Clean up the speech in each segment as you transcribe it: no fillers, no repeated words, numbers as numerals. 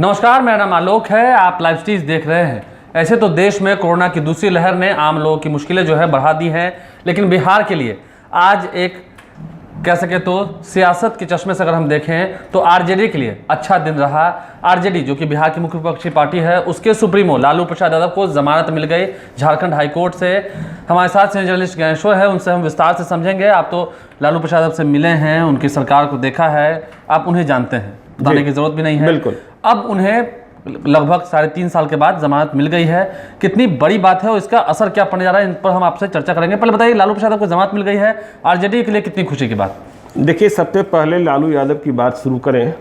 नमस्कार, मेरा नाम आलोक है। आप लाइव स्ट्रीज देख रहे हैं। ऐसे तो देश में कोरोना की दूसरी लहर ने आम लोगों की मुश्किलें जो है बढ़ा दी हैं, लेकिन बिहार के लिए आज एक कह सके तो सियासत के चश्मे से अगर हम देखें तो आरजेडी के लिए अच्छा दिन रहा। आरजेडी जो कि बिहार की मुख्य विपक्षी पार्टी है, उसके सुप्रीमो लालू प्रसाद यादव को जमानत मिल गई झारखंड हाईकोर्ट से। हमारे साथ सीनियर जर्नलिस्ट ज्ञानेश्वर है, उनसे हम विस्तार से समझेंगे। आप तो लालू प्रसाद यादव से मिले हैं, उनकी सरकार को देखा है, आप उन्हें जानते हैं, बताने की जरूरत भी नहीं है। बिल्कुल। अब उन्हें लगभग 3.5 साल के बाद जमानत मिल गई है। कितनी बड़ी बात है और इसका असर क्या पड़ने जा रहा है, इन पर हम आपसे चर्चा करेंगे। पहले बताइए, लालू प्रसाद को जमानत मिल गई है, आरजेडी के लिए कितनी खुशी की बात? देखिए, सबसे पहले लालू यादव की बात शुरू करें,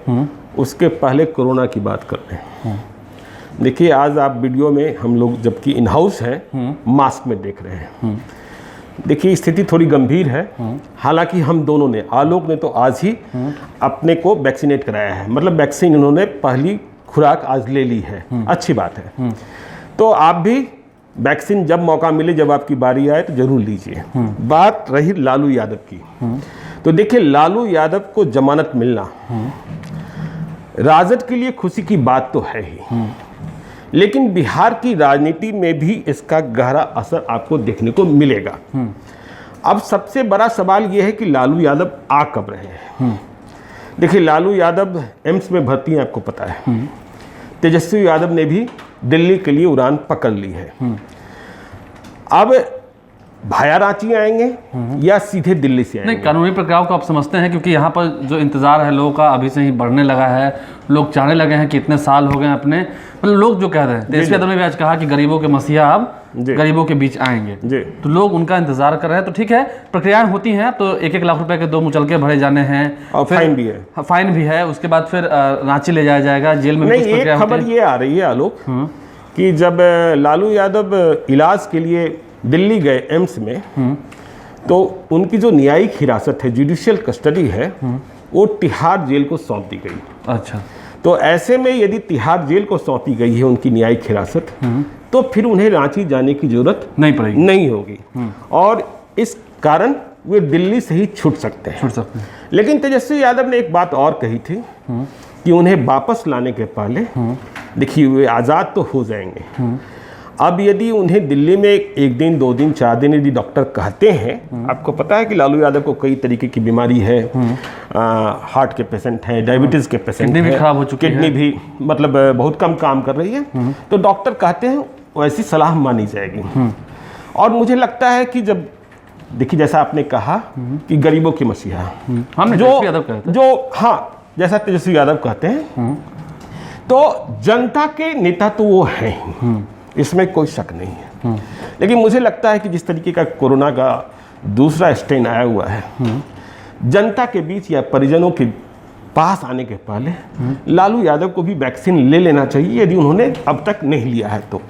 उसके पहले कोरोना की बात करते हैं। देखिए, आज आप वीडियो में हम लोग जबकि इन हाउस हैं, मास्क में देख रहे हैं। देखिए, स्थिति थोड़ी गंभीर है। हालांकि हम दोनों ने, आलोक ने तो आज ही अपने को वैक्सीनेट कराया है, मतलब वैक्सीन उन्होंने पहली खुराक आज ले ली है, अच्छी बात है। तो आप भी वैक्सीन जब मौका मिले, जब आपकी बारी आए तो जरूर लीजिए। बात रही लालू यादव की, तो देखिए लालू यादव को जमानत मिलना राजद के लिए खुशी की बात तो है ही, लेकिन बिहार की राजनीति में भी इसका गहरा असर आपको देखने को मिलेगा। अब सबसे बड़ा सवाल यह है कि लालू यादव आ कब रहे हैं। देखिए, लालू यादव एम्स में भर्ती हैं, आपको पता है। तेजस्वी यादव ने भी दिल्ली के लिए उड़ान पकड़ ली है। अब भाया रांची आएंगे या सीधे दिल्ली से आएंगे? नहीं, कानूनी प्रक्रियाओं को आप समझते हैं, क्योंकि यहाँ पर जो इंतजार है लोगों का अभी से ही बढ़ने लगा है। लोग चाहने लगे हैं कि इतने साल हो गए अपने, मतलब लोग जो कह रहे हैं, तेजस्वी यादव ने भी आज कहा कि गरीबों के मसीहा अब गरीबों के बीच आएंगे, तो लोग उनका इंतजार कर रहे हैं। तो ठीक है, प्रक्रियाएं होती हैं, तो 1-1 लाख रुपए के 2 मुचलके भरे जाने हैं और फाइन भी है। फाइन भी है। उसके बाद फिर रांची ले जाया जाएगा, जेल में। नहीं, एक खबर ये आ रही है आलोक कि जब लालू यादव इलाज के लिए दिल्ली गए एम्स में, तो उनकी जो न्यायिक हिरासत है, जुडिशियल कस्टडी है, वो तिहाड़ जेल को सौंप दी गई। अच्छा, तो ऐसे में यदि तिहाड़ जेल को सौंपी गई है उनकी न्यायिक हिरासत, तो फिर उन्हें रांची जाने की जरूरत नहीं होगी, और इस कारण वे दिल्ली से ही छूट सकते हैं। लेकिन तेजस्वी यादव ने एक बात और कही थी कि उन्हें वापस लाने के पहले, देखिए, वे आज़ाद तो हो जाएंगे। अब यदि उन्हें दिल्ली में 1 दिन 2 दिन 4 दिन यदि डॉक्टर कहते हैं, आपको पता है कि लालू यादव को कई तरीके की बीमारी है, हार्ट के पेशेंट हैं, डायबिटीज़ के पेशेंट हैं, खराब हो चुकी है, किडनी भी मतलब बहुत कम काम कर रही है, तो डॉक्टर कहते हैं वैसी सलाह मानी जाएगी। और मुझे लगता है कि जब देखिए, जैसा आपने कहा कि गरीबों की मसीहा, जैसा तेजस्वी यादव कहते हैं, तो जनता के नेता तो वो हैं ही, इसमें कोई शक नहीं है। लेकिन मुझे लगता है कि जिस तरीके का कोरोना का दूसरा स्ट्रेन आया हुआ है, जनता के बीच या परिजनों के पास आने के पहले लालू यादव को भी वैक्सीन ले लेना चाहिए, यदि उन्होंने अब तक नहीं लिया है तो।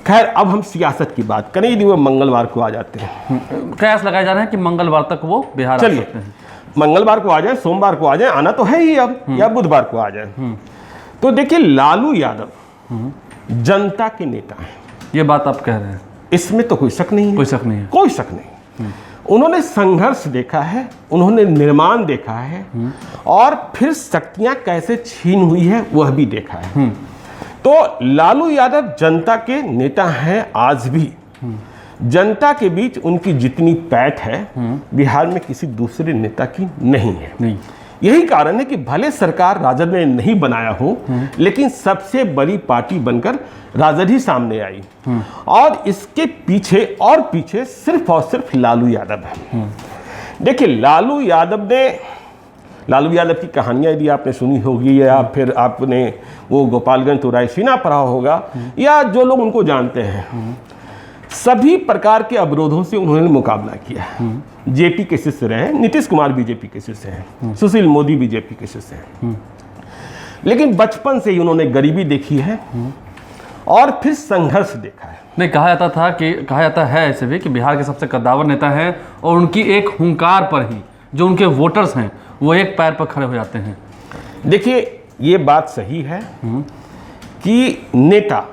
खैर, अब हम सियासत की बात करें। यदि वो मंगलवार को आ जाते हैं, कयास लगाए जा रहे हैं कि मंगलवार तक वो बिहार आ सकते हैं। मंगलवार को आ जाए, सोमवार को आ जाए, आना तो है ही अब, या बुधवार को आ जाए। तो देखिए, लालू यादव जनता के नेता हैं, ये बात आप कह रहे हैं, इसमें तो कोई शक नहीं है। कोई शक नहीं है, कोई शक नहीं। उन्होंने संघर्ष देखा है, उन्होंने निर्माण देखा है, और फिर शक्तियां कैसे छीन हुई है वह भी देखा है। तो लालू यादव जनता के नेता हैं आज भी। जनता के बीच उनकी जितनी पैठ है, बिहार में किसी दूसरे नेता की नहीं है। यही कारण है कि भले सरकार राजद ने नहीं बनाया हो, लेकिन सबसे बड़ी पार्टी बनकर राजद ही सामने आई, और इसके पीछे और पीछे सिर्फ और सिर्फ लालू यादव है। देखिए, लालू यादव की कहानियां यदि आपने सुनी होगी, या फिर आपने वो गोपालगंज तो रायसीना पढ़ा होगा, या जो लोग उनको जानते हैं, सभी प्रकार के अवरोधों से उन्होंने मुकाबला किया। जेपी के शिष्य रहे, नीतीश कुमार बीजेपी के शिष्य हैं, सुशील मोदी बीजेपी के शिष्य हैं, लेकिन बचपन से ही उन्होंने गरीबी देखी है और फिर संघर्ष देखा है। नहीं, कहा जाता है ऐसे भी कि बिहार के सबसे कद्दावर नेता हैं, और उनकी एक हुंकार पर ही जो उनके वोटर्स हैं वो एक पैर पर खड़े हो जाते हैं। देखिए, ये बात सही है कि नेता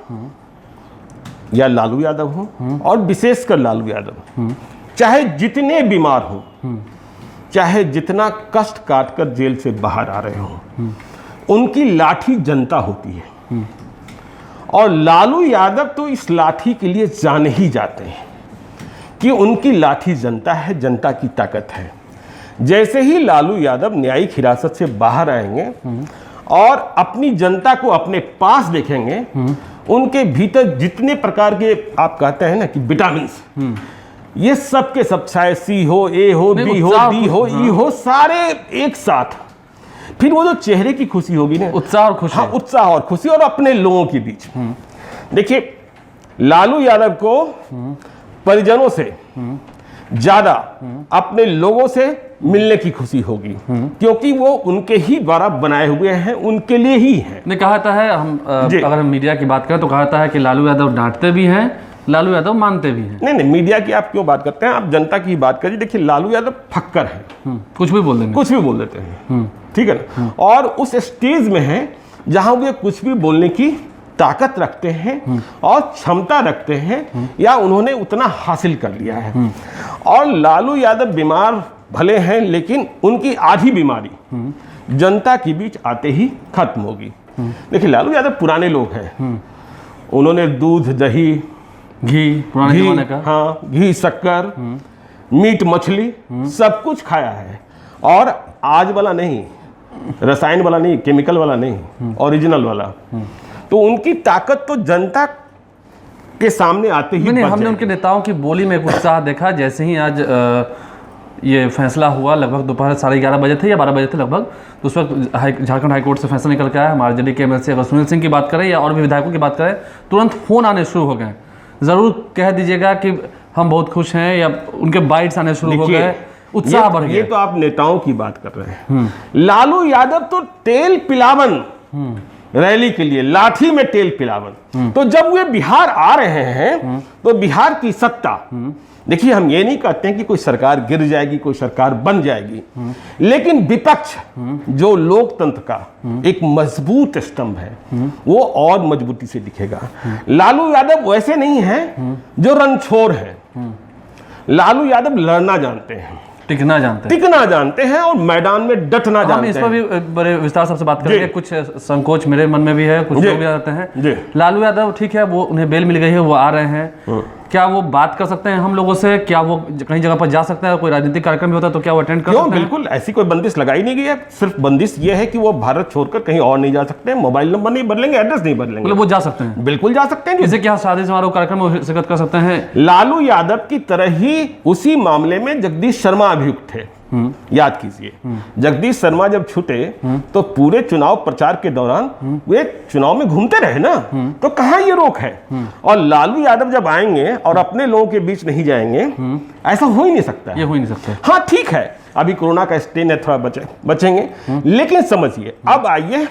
या लालू यादव हो, और विशेषकर लालू यादव, चाहे जितने बीमार हो, चाहे जितना कष्ट काटकर जेल से बाहर आ रहे हो, उनकी लाठी जनता होती है और लालू यादव तो इस लाठी के लिए जाने ही जाते हैं कि उनकी लाठी जनता है, जनता की ताकत है। जैसे ही लालू यादव न्यायिक हिरासत से बाहर आएंगे और अपनी जनता को अपने पास देखेंगे, उनके भीतर जितने प्रकार के आप कहते हैं ना कि विटामिन्स, ये सब के सब, चाहे सी हो, ए हो, बी हो, डी हो, ई हो, सारे एक साथ, फिर वो जो चेहरे की खुशी होगी ना, उत्साह और खुशी। हाँ, उत्साह और खुशी, और अपने लोगों के बीच। देखिए, लालू यादव को परिजनों से ज्यादा अपने लोगों से मिलने की खुशी होगी, क्योंकि वो उनके ही द्वारा बनाए हुए हैं, उनके लिए ही हैं। ने कहा था है, हम अगर हम मीडिया की बात करें तो कहा था है कि लालू यादव डांटते भी हैं, लालू यादव मानते भी हैं। नहीं, मीडिया की आप क्यों बात करते हैं, आप जनता की बात करिए। देखिए, लालू यादव फक्कर है, कुछ भी बोल देंगे, कुछ भी बोल देते हैं, ठीक है ना। और उस स्टेज में है जहां वे कुछ भी बोलने की ताकत रखते हैं और क्षमता रखते हैं, या उन्होंने उतना हासिल कर लिया है। और लालू यादव बीमार भले हैं, लेकिन उनकी आधी बीमारी जनता के बीच आते ही खत्म होगी। देखिए, लालू यादव पुराने लोग हैं, उन्होंने दूध, दही, घी, पुराने जमाने का, हाँ, घी, शक्कर, मीट, मछली सब कुछ खाया है। और आज वाला नहीं, रसायन वाला नहीं, केमिकल वाला नहीं, ओरिजिनल वाला। तो उनकी ताकत तो जनता के सामने आते ही नहीं, हमने उनके नेताओं की बोली में एक उत्साह देखा। जैसे ही आज ये फैसला हुआ, लगभग दोपहर 11:30 बजे थे या 12 बजे थे लगभग, तो उस वक्त झारखंड हाईकोर्ट से फैसला निकल के आया। हमारे आरजेडी के एमएलसी अगर सुनील सिंह की बात करें या और भी विधायकों की बात करें, तुरंत फोन आने शुरू हो गए। ज़रूर कह दीजिएगा कि हम बहुत खुश हैं, या उनके बाइट्स आने शुरू हो गए, उत्साह बढ़ गया। ये तो आप नेताओं की बात कर रहे हैं। लालू यादव तो तेल पिलावन रैली के लिए, लाठी में तेल पिलावन। तो जब वे बिहार आ रहे हैं तो बिहार की सत्ता, देखिए, हम ये नहीं कहते हैं कि कोई सरकार गिर जाएगी, कोई सरकार बन जाएगी, लेकिन विपक्ष जो लोकतंत्र का एक मजबूत स्तंभ है, वो और मजबूती से दिखेगा। लालू यादव वैसे नहीं है जो रणछोड़ है। लालू यादव लड़ना जानते हैं, टिकना जानते हैं और मैदान में डटना जानते हैं। इस पर भी बड़े विस्तार से बात करेंगे। कुछ संकोच मेरे मन में भी है, कुछ लोग भी आते हैं। लालू यादव, ठीक है, वो उन्हें बेल मिल गई है, वो आ रहे हैं, क्या वो बात कर सकते हैं हम लोगों से? क्या वो कहीं जगह पर जा सकता है? कोई राजनीतिक कार्यक्रम भी होता है तो क्या वो अटेंड कर सकते हैं? बिल्कुल, ऐसी कोई बंदिश लगाई नहीं गई है। सिर्फ बंदिश ये है कि वो भारत छोड़कर कहीं और नहीं जा सकते, मोबाइल नंबर नहीं बदलेंगे, एड्रेस नहीं बदलेंगे, मतलब वो जा सकते हैं, बिल्कुल जा सकते हैं। जैसे क्या शादी समारोह कार्यक्रम में शिरकत कर सकते हैं। लालू यादव की तरह ही उसी मामले में जगदीश शर्मा अभियुक्त थे। याद कीजिए, जगदीश शर्मा जब छूटे तो पूरे चुनाव प्रचार के दौरान वे चुनाव में घूमते रहे ना, तो कहां ये रोक है? और लालू यादव जब आएंगे और अपने लोगों के बीच नहीं जाएंगे, ऐसा हो ही नहीं सकता है। ये हो ही नहीं सकता। हाँ, ठीक है, अभी कोरोना का स्टेन है, थोड़ा बचेंगे, लेकिन समझिए, अब आइए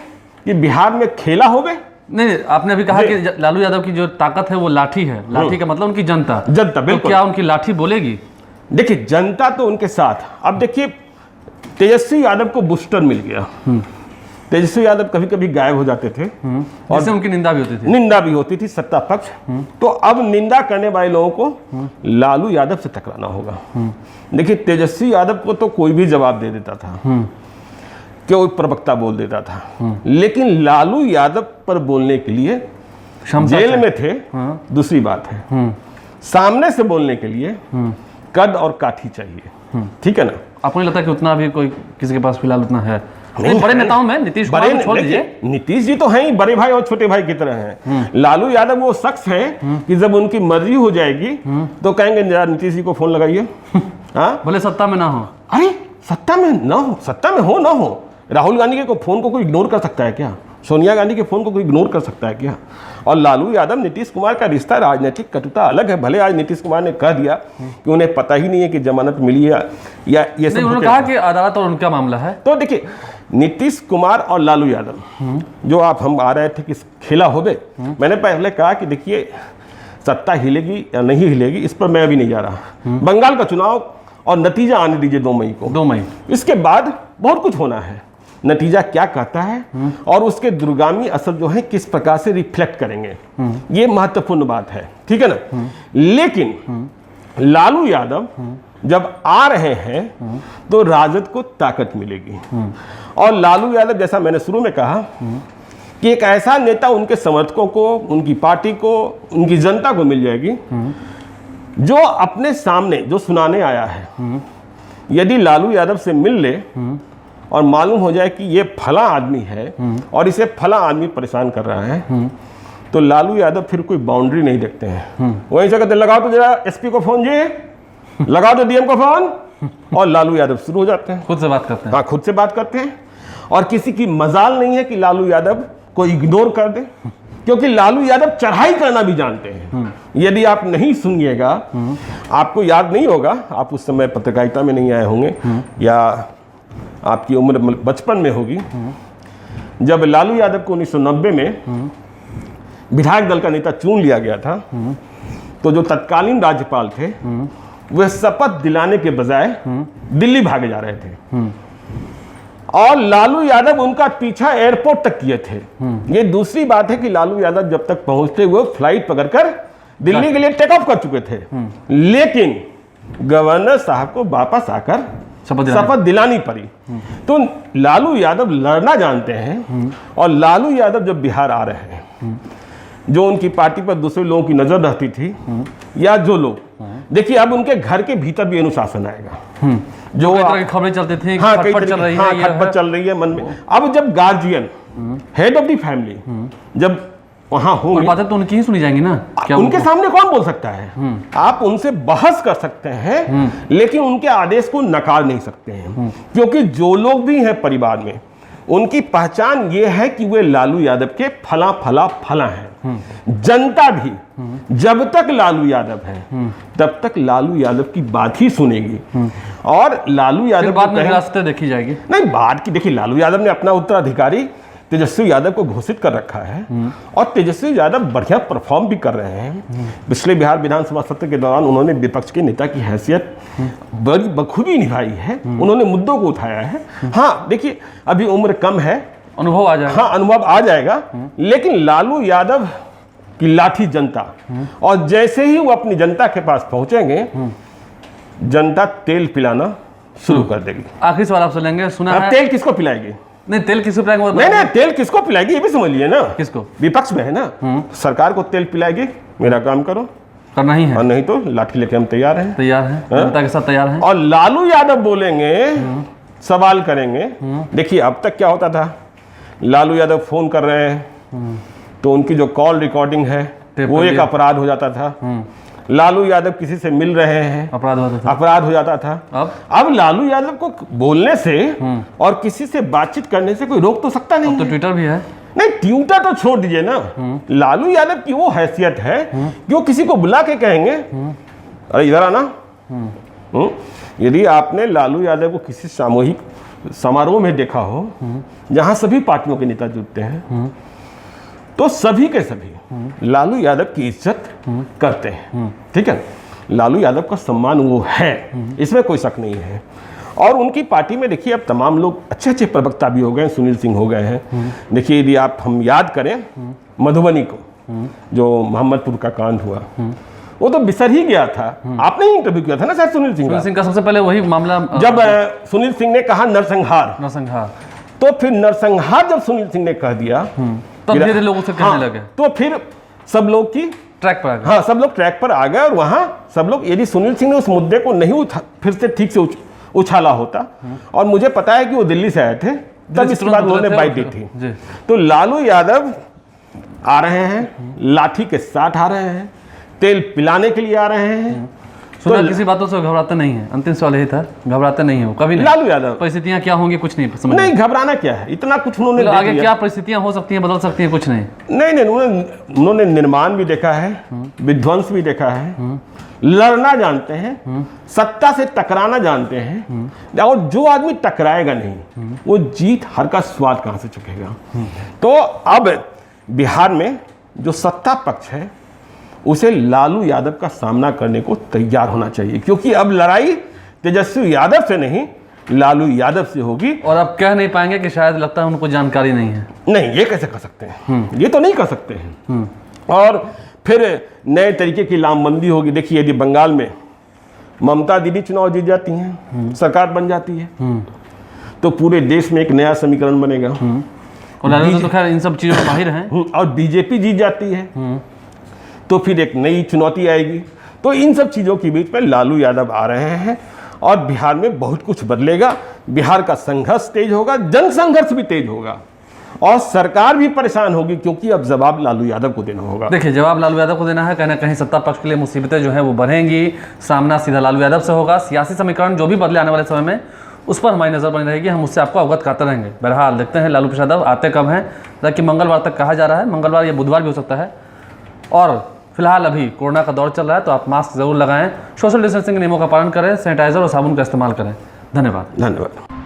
कि बिहार में खेला हो गए। नहीं, आपने अभी कहा कि लालू यादव की जो ताकत है वो लाठी है। लाठी का मतलब उनकी जनता, बिल्कुल। तो क्या उनकी लाठी बोलेगी? देखिए, जनता तो उनके साथ। अब देखिए, तेजस्वी यादव को बूस्टर मिल गया। तेजस्वी यादव कभी कभी गायब हो जाते थे और जिससे उनकी निंदा भी होती थी सत्ता पक्ष। तो अब निंदा करने वाले लोगों को लालू यादव से टकराना होगा। देखिए, तेजस्वी यादव को तो कोई भी जवाब दे देता था, कोई प्रवक्ता बोल देता था, लेकिन लालू यादव पर बोलने के लिए जेल में थे, दूसरी बात है। सामने से बोलने के लिए कद और काठी चाहिए, ठीक है ना। आपको नहीं लगता कि उतना भी कोई किसी के पास फिलहाल उतना है? नहीं, बड़े नेताओं में नीतीश कुमार को छोड़ दीजिए, नीतीश जी तो हैं ही, बड़े भाई और छोटे भाई की तरह हैं। लालू यादव वो शख्स हैं कि जब उनकी मर्जी हो जाएगी तो कहेंगे नीतीश जी को फोन लगाइए। हाँ, भले सत्ता में ना हो। अरे सत्ता में ना हो, सत्ता में हो ना हो, राहुल गांधी के फोन को कोई इग्नोर कर सकता है क्या? सोनिया गांधी के फोन को कोई इग्नोर कर सकता है क्या? और लालू यादव नीतीश कुमार का रिश्ता, राजनीतिक कटुता अलग है। भले आज नीतीश कुमार ने कह दिया कि उन्हें पता ही नहीं है कि जमानत मिली है या ये सब, उन्होंने कहा कि अदालत और उनका मामला है। तो देखिए, नीतीश कुमार और लालू यादव जो हम आ रहे थे कि खेला हो गए, मैंने पहले कहा कि देखिए, सत्ता हिलेगी या नहीं हिलेगी इस पर मैं अभी नहीं जा रहा। बंगाल का चुनाव और नतीजा आने दीजिए 2 मई को। 2 मई, इसके बाद बहुत कुछ होना है। नतीजा क्या कहता है और उसके दूरगामी असर जो है किस प्रकार से रिफ्लेक्ट करेंगे, ये महत्वपूर्ण बात है, ठीक है ना। लेकिन लालू यादव जब आ रहे हैं तो राजद को ताकत मिलेगी और लालू यादव, जैसा मैंने शुरू में कहा कि एक ऐसा नेता उनके समर्थकों को, उनकी पार्टी को, उनकी जनता को मिल जाएगी जो अपने सामने जो सुनाने आया है, यदि लालू यादव से मिल ले और मालूम हो जाए कि ये फला आदमी है और इसे फला आदमी परेशान कर रहा है, तो लालू यादव फिर कोई बाउंड्री नहीं देखते हैं। वहीं से कहते लगाओ तो जरा एसपी को फोन, जी लगाओ तो डीएम को फोन, और लालू यादव शुरू हो जाते हैं, खुद से बात करते हैं। हाँ, खुद से बात करते हैं। और किसी की मजाल नहीं है कि लालू यादव को इग्नोर कर दे, क्योंकि लालू यादव चढ़ाई करना भी जानते हैं। यदि आप नहीं सुनिएगा, आपको याद नहीं होगा, आप उस समय पत्रकारिता में नहीं आए होंगे या आपकी उम्र बचपन में होगी, जब लालू यादव को 1990 में विधायक दल का नेता चुन लिया गया था, तो जो तत्कालीन राज्यपाल थे वह शपथ दिलाने के बजाय दिल्ली भागे जा रहे थे और लालू यादव उनका पीछा एयरपोर्ट तक किए थे। ये दूसरी बात है कि लालू यादव जब तक पहुंचते हुए फ्लाइट पकड़कर दिल्ली के लिए टेक ऑफ कर चुके थे, लेकिन गवर्नर साहब को वापस आकर शपथ दिलानी पड़ी। तो लालू यादव लड़ना जानते हैं और लालू यादव जब बिहार आ रहे हैं, जो उनकी पार्टी पर दूसरे लोगों की नजर रहती थी या जो लोग, देखिए अब उनके घर के भीतर भी अनुशासन आएगा। जो कई तरह की खबरें चलती थी, हाँ, खटपट चल रही है, हाँ, खटपट चल रही है मन में। अब जब guardian, head of the family जब वहां होंगे, बातें तो उनकी ही सुनी जाएंगी ना, क्या उनके सामने कौन बोल सकता है? आप उनसे बहस कर सकते हैं, लेकिन उनके आदेश को नकार नहीं सकते हैं, क्योंकि जो लोग भी हैं परिवार में, उनकी पहचान ये है कि वे लालू यादव के फला फला फला हैं। जनता भी जब तक लालू यादव है तब तक लालू यादव की बात ही सुनेगी और लालू यादव बाद में रास्ते देखी जाएगी। नहीं, बात की देखिए, लालू यादव ने अपना उत्तराधिकारी तेजस्वी यादव को घोषित कर रखा है और तेजस्वी यादव बढ़िया परफॉर्म भी कर रहे हैं। पिछले बिहार विधानसभा सत्र के दौरान उन्होंने विपक्ष के नेता की हैसियत बड़ी बखूबी निभाई है, उन्होंने मुद्दों को उठाया है। हाँ देखिए, अभी उम्र कम है, अनुभव आ जाएगा। हाँ, अनुभव आ जाएगा, लेकिन लालू यादव की लाठी जनता, और जैसे ही वो अपनी जनता के पास पहुंचेंगे, जनता तेल पिलाना शुरू कर देगी। आखिरी सवाल आपसे लेंगे, सुना है तेल किसको पिलाएगी? नहीं, तेल किसको पिलाएंगे? नहीं, तेल किसको पिलाएगी ये भी समझ लिए ना। किसको? विपक्ष में है ना, सरकार को तेल पिलाएगी, मेरा काम करो, करना ही है, और नहीं तो लाठी लेके हम तैयार हैं, जनता के साथ तैयार हैं। और लालू यादव बोलेंगे, सवाल करेंगे। देखिए अब तक क्या होता था, लालू यादव फोन कर रहे हैं तो उनकी जो कॉल रिकॉर्डिंग है वो एक अपराध हो जाता था। लालू यादव किसी से मिल रहे हैं, अपराध हो जाता था। अब लालू यादव को बोलने से और किसी से बातचीत करने से कोई रोक तो सकता नहीं। तो ट्विटर भी है। नहीं, ट्विटर तो छोड़ दीजिए ना, लालू यादव की वो हैसियत है कि वो किसी को बुला के कहेंगे, अरे इधर आना। यदि आपने लालू यादव को किसी सामूहिक समारोह में देखा हो जहां सभी पार्टियों के नेता जुटते हैं, तो सभी के सभी लालू यादव की इज्जत करते हैं। ठीक है, लालू यादव का सम्मान वो है, इसमें कोई शक नहीं है। और उनकी पार्टी में देखिए अब तमाम लोग अच्छे अच्छे प्रवक्ता भी हो गए, सुनील सिंह हो गए हैं। देखिए यदि हम याद करें मधुबनी को, जो मोहम्मदपुर का कांड हुआ, वो तो बिसर ही गया था। आपने ही इंटरव्यू किया था ना शायद सुनील सिंह का सबसे पहले वही मामला, जब सुनील सिंह ने कहा नरसंहार, तो फिर नरसंहार जब सुनील सिंह ने कह दिया, तब धीरे लोग उसे कहने लगे, तो फिर सब लोग की ट्रैक पर आ गए। हाँ, सब लोग ट्रैक पर आ गए और वहां सब लोग, यदि सुनील सिंह ने उस मुद्दे को नहीं फिर से ठीक से उछाला होता, और मुझे पता है कि वो दिल्ली से आए थे, तब इसके बाद उन्होंने बाइट दी थी। तो लालू यादव आ रहे हैं, लाठी के साथ आ रहे हैं, तेल पिलाने के लिए आ रहे हैं। सुना, किसी बातों से घबराते नहीं है। अंतिम सवाल यही था, घबराते नहीं हो कभी नहीं? लालू यादव परिस्थितियां क्या होंगी कुछ नहीं समझ नहीं, घबराना क्या है, इतना कुछ उन्होंने आगे क्या परिस्थितियां हो सकती हैं, बदल सकती हैं, कुछ नहीं। नहीं, उन्होंने निर्माण भी देखा है, विध्वंस भी देखा है, लड़ना जानते हैं, सत्ता से टकराना जानते हैं, और जो आदमी टकराएगा नहीं वो जीत हार का स्वाद कहां से चखेगा। तो अब बिहार में जो सत्ता पक्ष है उसे लालू यादव का सामना करने को तैयार होना चाहिए, क्योंकि अब लड़ाई तेजस्वी यादव से नहीं, लालू यादव से होगी। और अब कह नहीं पाएंगे कि शायद लगता है उनको जानकारी नहीं है। नहीं, ये कैसे कर सकते हैं, ये तो नहीं कर सकते हैं। और फिर नए तरीके की लामबंदी होगी। देखिए यदि बंगाल में ममता दीदी चुनाव जीत जाती हैं, सरकार बन जाती है, तो पूरे देश में एक नया समीकरण बनेगा। और लालू यादव तो खैर इन सब चीज़ों में माहिर हैं। और बीजेपी जीत जाती है तो फिर एक नई चुनौती आएगी। तो इन सब चीज़ों के बीच में लालू यादव आ रहे हैं और बिहार में बहुत कुछ बदलेगा। बिहार का संघर्ष तेज होगा, जन संघर्ष भी तेज होगा और सरकार भी परेशान होगी, क्योंकि अब जवाब लालू यादव को देना होगा। देखिए, जवाब लालू यादव को देना है। कहीं ना कहीं सत्ता पक्ष के लिए मुसीबतें जो है वो बढ़ेंगी, सामना सीधा लालू यादव से होगा। सियासी समीकरण जो भी बदले आने वाले समय में, उस पर हमारी नज़र बनी रहेगी, हम उससे आपको अवगत कराते रहेंगे। बहरहाल देखते हैं लालू प्रसाद यादव आते कब हैं, जबकि मंगलवार तक कहा जा रहा है, मंगलवार या बुधवार भी हो सकता है। और फिलहाल अभी कोरोना का दौर चल रहा है, तो आप मास्क जरूर लगाएं, सोशल डिस्टेंसिंग के नियमों का पालन करें, सैनिटाइजर और साबुन का इस्तेमाल करें। धन्यवाद।